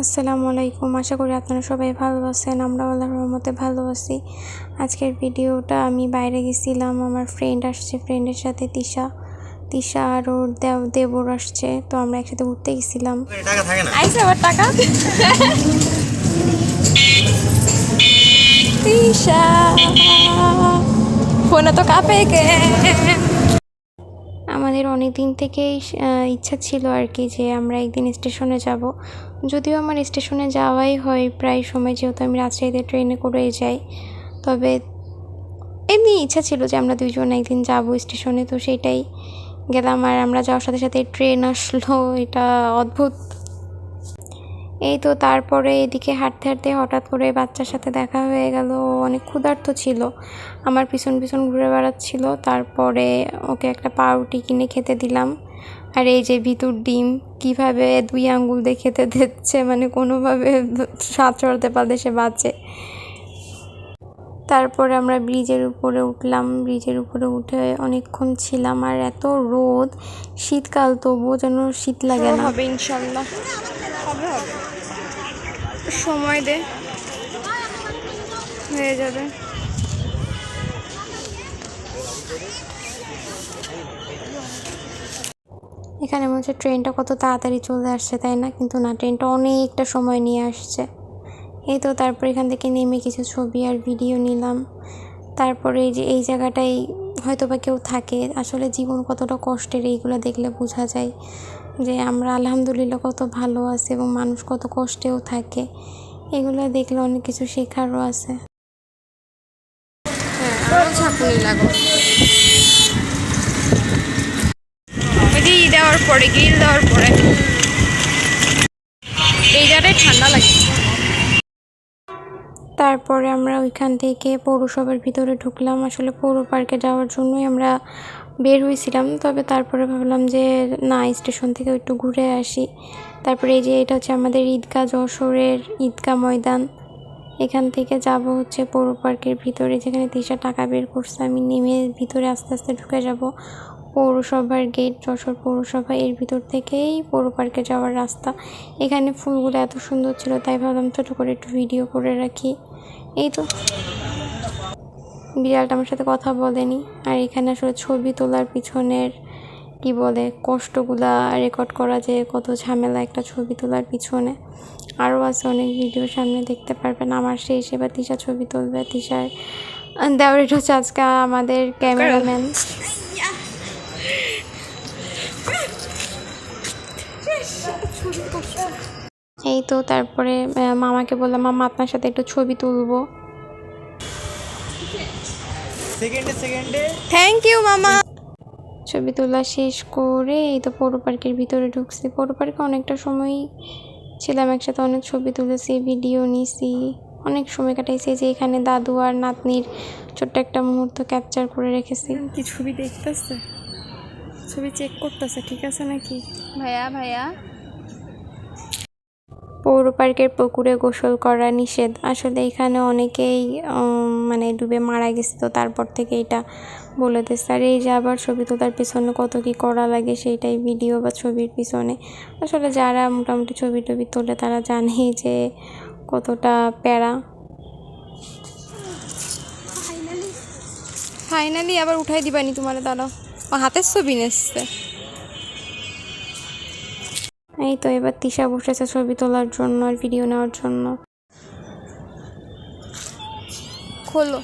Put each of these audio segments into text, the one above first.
আসসালামু আলাইকুম। আশা করি আপনারা সবাই ভালো আছেন। আমরাও আল্লাহর রহমতে ভালো আছি। আজকের ভিডিওটা আমি বাইরে গেছিলাম, আমার ফ্রেন্ড আসছে, ফ্রেন্ডের সাথে তিশা আর ওর দেবর আসছে, তো আমরা একসাথে ঘুরতে গেছিলাম। আইসে আবার টাকা তিশা ফোনে তো কাঁপে গে। আমাদের অনেক দিন থেকেই ইচ্ছা ছিল আর কি যে আমরা একদিন স্টেশনে যাব। যদিও আমার স্টেশনে যাওয়াই হয় প্রায় সময়, যেহেতু আমি রাজশাহীতে ট্রেনে করে যাই। তবে এমনি ইচ্ছা ছিল যে আমরা দুইজন একদিন যাব স্টেশনে, তো সেটাই গেলাম। আর আমরা যাওয়ার সাথে সাথে ট্রেন আসলো, এটা অদ্ভুত। এই তো তারপরে এদিকে হাঁটতে হাঁটতে হঠাৎ করে বাচ্চার সাথে দেখা হয়ে গেল। অনেক ক্ষুধার্ত ছিল, আমার পিছন পিছন ঘুরে বেড়াচ্ছিল। তারপরে ওকে একটা পাউরুটি কিনে খেতে দিলাম। আর এই যে ভিতর ডিম কিভাবে 2 আঙ্গুল দিয়ে খেতে দিচ্ছে, মানে কোনোভাবে স্বাদ চড়াতে পারলে সে বাঁচে। তারপরে আমরা ব্রিজের উপরে উঠলাম, ব্রিজের উপরে উঠে অনেকক্ষণ ছিলাম। আর এত রোদ, শীতকাল তবুও যেন শীত লাগে না। হবে ইনশাল্লাহ, হবে সময় দে, হয়ে যাবে। এখানে মনে হচ্ছে ট্রেনটা কত তাড়াতাড়ি চলে আসছে, তাই না? কিন্তু না, ট্রেনটা অনেকটা সময় নিয়ে আসছে। এই তো তারপর এখান থেকে নেমে কিছু ছবি আর ভিডিও নিলাম। তারপরে এই যে এই জায়গাটাই হয়তো বা কেউ থাকে। আসলে জীবন কতটা কষ্টের এইগুলো দেখলে বোঝা যায় যে আমরা আলহামদুলিল্লাহ কত ভালো আছি এবং মানুষ কত কষ্টেও থাকে। এগুলো দেখলে অনেক কিছু শেখারও আছে। হ্যাঁ, ঝাঁকুনি লাগো দেওয়ার পরে, গ্রিল দেওয়ার পরে এই জায়গায় ঠান্ডা লাগে। তারপরে আমরা ওইখান থেকে পৌরসভার ভিতরে ঢুকলাম। আসলে পৌর পার্কে যাওয়ার জন্যই আমরা বের হয়েছিলাম, তবে তারপরে ভাবলাম যে না, স্টেশন থেকে একটু ঘুরে আসি। তারপরে এই যে এটা হচ্ছে আমাদের ঈদগাহ, যশোরের ঈদগাহ ময়দান। এখান থেকে যাব হচ্ছে পৌর পার্কের ভিতরে, যেখানে তিশা টাকা বের করছে। আমি নেমে ভিতরে আস্তে আস্তে ঢুকে যাব। পৌরসভার গেট, যশোর পৌরসভা, এর ভিতর থেকেই পৌর পার্কে যাওয়ার রাস্তা। এখানে ফুলগুলো এত সুন্দর ছিল, তাই ভাবলাম ছোটো করে একটু ভিডিও করে রাখি। এই তো বিড়ালটা আমার সাথে কথা বলেনি। আর এখানে আসলে ছবি তোলার পিছনের কি বলে কষ্টগুলা রেকর্ড করা, যে কত ঝামেলা একটা ছবি তোলার পিছনে। আরও আছে অনেক ভিডিও, সামনে দেখতে পারবেন। আমার শেষ, এবার তিশা ছবি তুলবে। তিশার দেওয়ার এটা হচ্ছে আজকে আমাদের ক্যামেরাম্যান। এই তো তারপরে মামাকে বললাম, মামা আপনার সাথে একটু ছবি তুলবো। থ্যাংক ইউ মামা। ছবি তোলা শেষ করে এই তো পৌর পার্কের ভিতরে ঢুকছি। পৌর পার্কে অনেকটা সময় ছিলাম একসাথে, অনেক ছবি তুলেছি, ভিডিও নিছি, অনেক সময় কাটাইছি। যে এখানে দাদু আর নাতনির ছোট্ট একটা মুহূর্ত ক্যাপচার করে রেখেছি। কি ছবি দেখতেছে, ছবি চেক করতেছে, ঠিক আছে নাকি ভাইয়া? পৌর পার্কের পুকুরে গোসল করা নিষেধ। আসলে এখানে অনেকেই মানে ডুবে মারা গেছে, তো তারপর থেকে এটা বলে দিচ্ছে। আর এই যে আবার ছবি তোলার পিছনে কত কি করা লাগে, সেইটাই ভিডিও বা ছবির পিছনে। আসলে যারা মোটামুটি ছবি টবি তোলে তারা জানেই যে কতটা প্যারা। ফাইনালি আবার উঠাই দিবানি তোমার, দাঁড়াও, হাতের ছবি নেসছে। এই তো এবার তিশা বসেছে ছবি তোলার জন্য আর ভিডিও নেওয়ার জন্য। খোলো,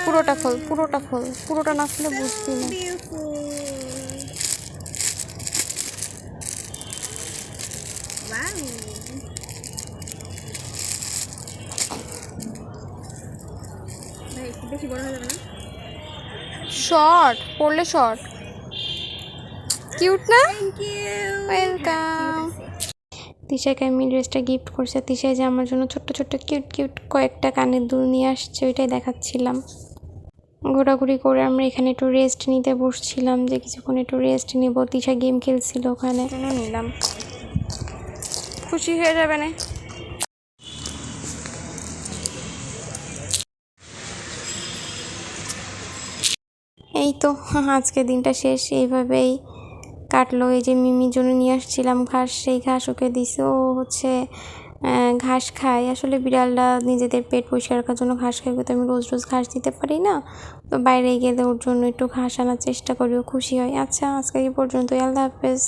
পুরোটা খোল, পুরোটা না খুলে বুঝবি না। বেশি বড় হয়ে যাবে না, শর্ট পড়লে শর্ট। কিউট না? ওয়েলকাম। তিশাকে আমি ড্রেসটা গিফট করছে। তিশায় যে আমার জন্য ছোট্ট ছোট্ট কিউট কয়েকটা কানের দুল নিয়ে আসছে, ওইটাই দেখাচ্ছিলাম। ঘোরাঘুরি করে আমরা এখানে একটু রেস্ট নিতে বসছিলাম, যে কিছুক্ষণ একটু রেস্ট নিব। তিশা গেম খেলছিল ওখানে, নিলাম। খুশি হয়ে যাবে না? এই তো আজকে দিনটা শেষ। এইভাবেই কাটলো। এই যে মিমির জন্য নিয়ে আসছিলাম ঘাস, সেই ঘাস ওকে দিছে। ও হচ্ছে ঘাস খায়। আসলে বিড়ালরা নিজেদের পেট পরিষ্কার রাখার জন্য ঘাস খায়, কিন্তু আমি রোজ রোজ ঘাস দিতে পারি না। তো বাইরে গেলে ওর জন্য একটু ঘাস আনার চেষ্টা করি, ও খুশি হয়। আচ্ছা, আজকে এই পর্যন্তই। আল্লাহ হাফেজ।